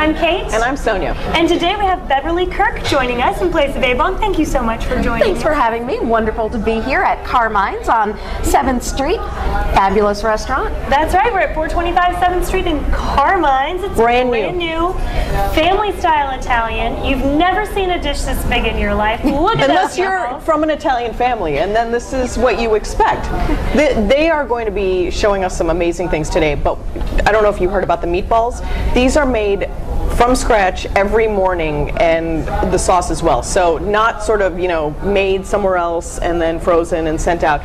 I'm Kate. And I'm Sonia. And today we have Beverly Kirk joining us in place of Avon. Thank you so much for joining Thanks for having me. Wonderful to be here at Carmine's on 7th Street. Fabulous restaurant. That's right. We're at 425 7th Street in Carmine's. It's brand new, family-style Italian. You've never seen a dish this big in your life. Look at that. Unless you're from an Italian family, and then this is what you expect. They are going to be showing us some amazing things today, but I don't know if you heard about the meatballs. These are made from scratch every morning, and the sauce as well. So not sort of, made somewhere else and then frozen and sent out.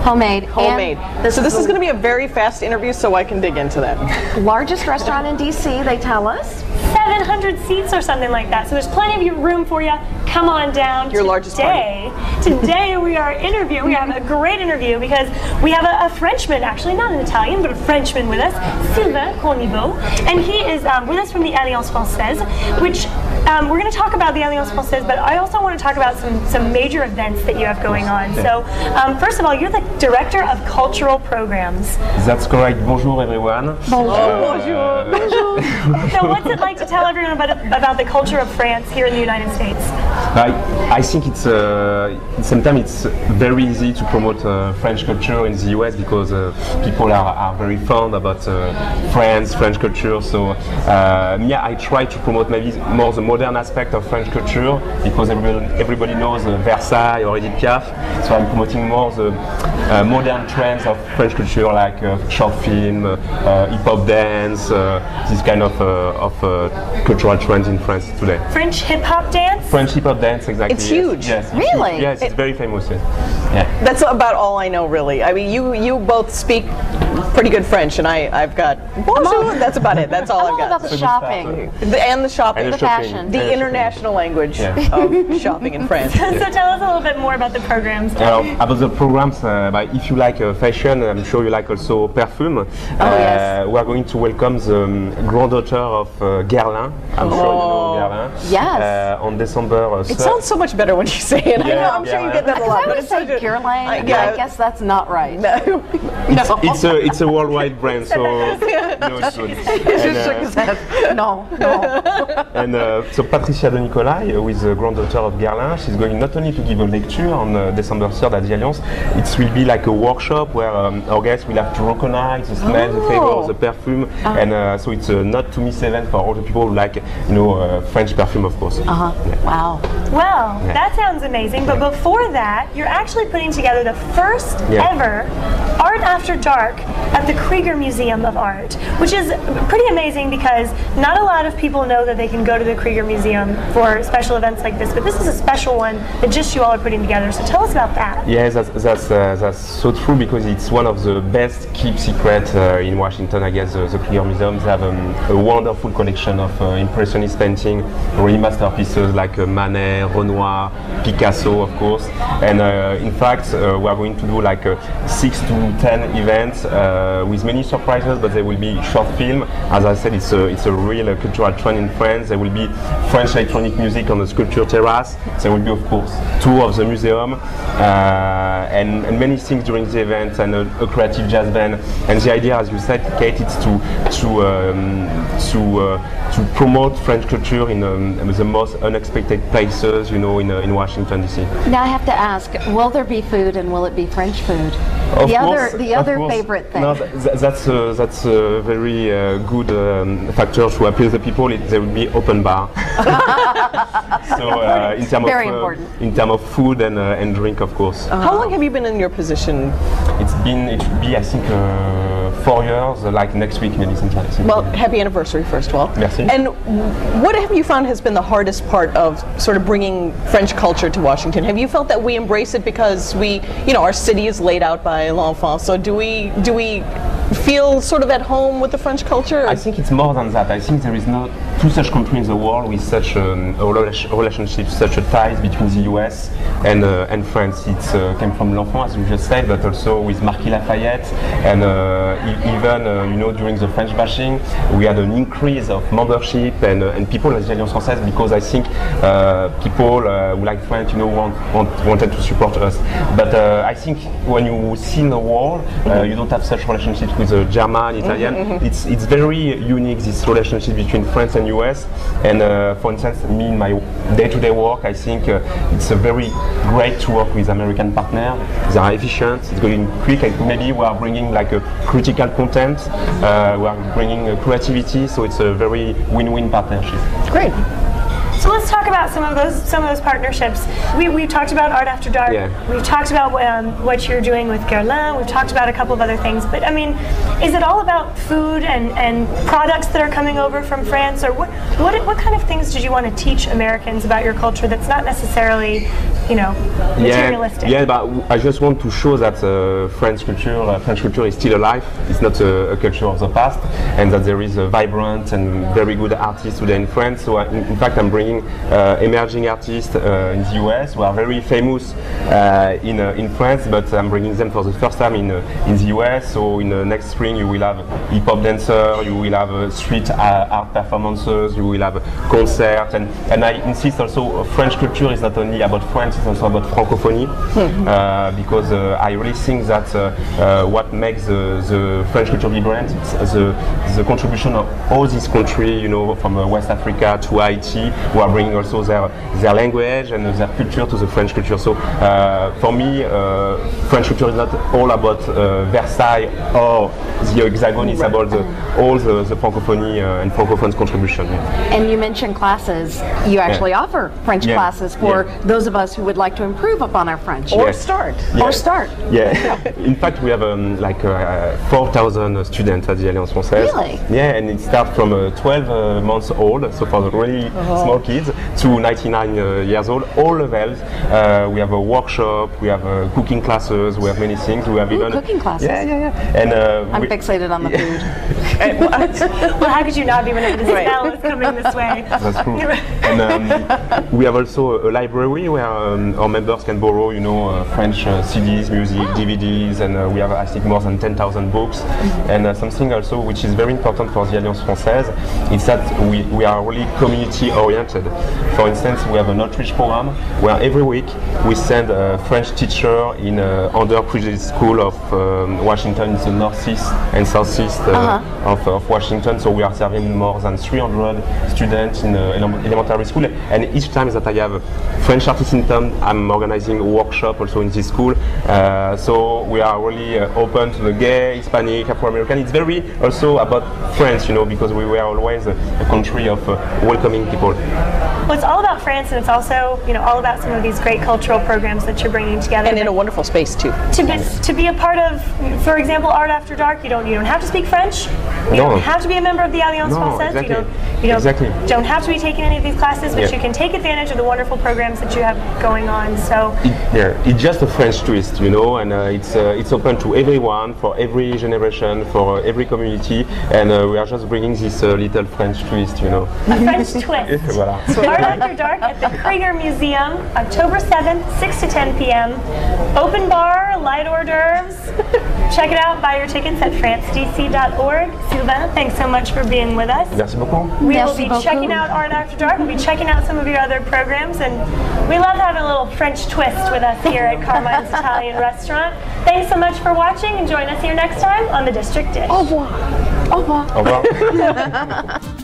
Homemade. So this is going to be a very fast interview, so I can dig into that. Largest restaurant in DC, they tell us. 700 seats or something like that. So there's plenty of room for you. Come on down. Your largest party. Today we are interviewing. We have a great interview because we have a Frenchman, actually not an Italian, but a Frenchman with us, Sylvain Cornevaux, and he is with us from the Alliance Francaise, which we're going to talk about the Alliance Francaise, but I also want to talk about some major events that you have going on. So first of all, you're the Director of Cultural Programs. That's correct. Bonjour everyone. Bonjour. Bonjour. So what's it like to tell everyone about the culture of France here in the United States? I think sometimes it's very easy to promote French culture in the US because people are very fond about France, French culture. So I try to promote maybe more the modern aspect of French culture because everybody knows Versailles or Edith Piaf. So I'm promoting more the modern trends of French culture, like short film, hip-hop dance, this kind of cultural trends in France today. French hip-hop dance? French hip-hop dance, exactly. It's huge. Yes, it's really? huge. Yes, it's very famous. Yeah. That's about all I know, really. I mean, you both speak pretty good French, and I've got bonjour. That's about it. That's all I've got. About the shopping. And the shopping. The fashion. The international language of shopping in France. So tell us a little bit more about the programs. About the programs, if you like fashion, I'm sure you like also perfume. Yes. We are going to welcome the granddaughter of Guerlain. I'm sure you know Guerlain. Yes. On December. It sounds so much better when you say it. I know, I'm sure you get that a lot. I would say Guerlain. I guess that's not right. No. It's a worldwide brand, so it's good. No. And so Patricia de Nicolai, who is the granddaughter of Guerlain, she's going not only to give a lecture on December 3rd at the Alliance, it will be like a workshop where our guests will have to recognize the smell, the flavor, the perfume, and so it's a not to miss event for all the people who like French perfume, of course. Wow. Well, that sounds amazing, but before that, you're actually putting together the first ever Art After Dark at the Krieger Museum of Art, which is pretty amazing because not a lot of people know that they can go to the Krieger Museum for special events like this, but this is a special one that just you all are putting together. So tell us about that. Yes, that's so true because it's one of the best kept secrets in Washington. I guess the Krieger Museum have a wonderful collection of impressionist painting, really masterpieces like Manet, Renoir, Picasso, of course. And in fact, we are going to do like 6 to 10 events with many surprises, but there will be short film. As I said, it's a real cultural trend in France. There will be French electronic music on the sculpture terrace. There will be, of course, tour of the museum and many things during the event, and a creative jazz band. And the idea, as you said, Kate, is to promote French culture in the most unexpected places, in Washington D.C. Now I have to ask: will there be food, and will it be French food? The other favorite thing. No, that's a very good factor to appeal the people. There will be open bar. So in terms of food and drink, of course. How long have you been in your position? It should be, I think, 4 years, like next week maybe something. Well, happy anniversary first of all. Merci. And what have you found has been the hardest part of sort of bringing French culture to Washington? Have you felt that we embrace it because our city is laid out by l'enfant, so do we feel sort of at home with the French culture? I think it's more than that. I think there is no two such countries in the world with such a relationship, such a ties between the US and France. It came from L'Enfant, as you just said, but also with Marquis Lafayette, and even you know, during the French bashing, we had an increase of membership and people at the Alliance Française, because I think people who like France, you know, wanted to support us. But I think when you see in the world, you don't have such relationships with German, Italian. It's very unique, this relationship between France and US. And for instance, me in my day-to-day work, I think it's a very great to work with American partners. They are efficient, it's going quick, and maybe we are bringing like a critical content, we are bringing creativity, so it's a very win-win partnership. Great. So let's talk about some of those partnerships. We talked about Art After Dark. Yeah. We've talked about what you're doing with Guerlain. We've talked about a couple of other things. But I mean, is it all about food and products that are coming over from France, or what kind of things did you want to teach Americans about your culture that's not necessarily, you know, materialistic? Yeah, but I just want to show that French culture is still alive. It's not a culture of the past, and that there is a vibrant and very good artists today in France. So in fact, I'm bringing emerging artists in the US who are very famous in France, but I'm bringing them for the first time in the US. So in next spring you will have hip hop dancer, you will have street art performances, you will have concerts, and I insist also French culture is not only about France, it's also about francophonie, because I really think that what makes the French culture vibrant is the contribution of all these countries, you know, from West Africa to Haiti, who are bringing also their language and their culture to the French culture. So for me, French culture is not all about Versailles or the Hexagon, it's about all the francophonie and francophones contribution. And you mentioned classes. You actually offer French classes for those of us who would like to improve upon our French. Or start. Or start. Yeah. In fact, we have like 4,000 students at the Alliance Française. Really? Yeah, and it starts from 12 months old, so for the really small kids, to 99 years old, all levels. We have a workshop, we have cooking classes, we have many things. We have even cooking classes. Yeah. And I'm fixated on the food. Well, how could you not be when the smell is coming this way? That's true. And we have also a library where our members can borrow, you know, French CDs, music, DVDs, and we have, I think, more than 10,000 books. And something also which is very important for the Alliance Française is that we are really community oriented. For instance, we have an outreach program where every week we send a French teacher in undergraduate school of Washington, in the northeast and southeast of Washington. So we are serving more than 300 students in elementary school. And each time that I have French artists in town, I'm organizing a workshop also in this school. So we are really open to the gay, Hispanic, Afro-American. It's very also about France, you know, because we were always a country of welcoming people. Well, it's all about France, and it's also, you know, all about some of these great cultural programs that you're bringing together. And in a wonderful space too. To be a part of, for example, Art After Dark, you don't have to speak French. You don't have to be a member of the Alliance Française. Exactly. You don't have to be taking any of these classes, but you can take advantage of the wonderful programs that you have going on. So it's just a French twist, you know, and it's open to everyone, for every generation, for every community, and we are just bringing this little French twist, you know. A French twist. Voilà. Art After Dark at the Krieger Museum, October 7th, 6 to 10 p.m. Open bar, light hors d'oeuvres. Check it out. Buy your tickets at francedc.org. Sylvain, thanks so much for being with us. Merci beaucoup. We will be checking out Art After Dark. We'll be checking out some of your other programs, and we love having a little French twist with us here at Carmine's Italian Restaurant. Thanks so much for watching, and join us here next time on The District Dish. Au revoir. Au revoir. Au revoir.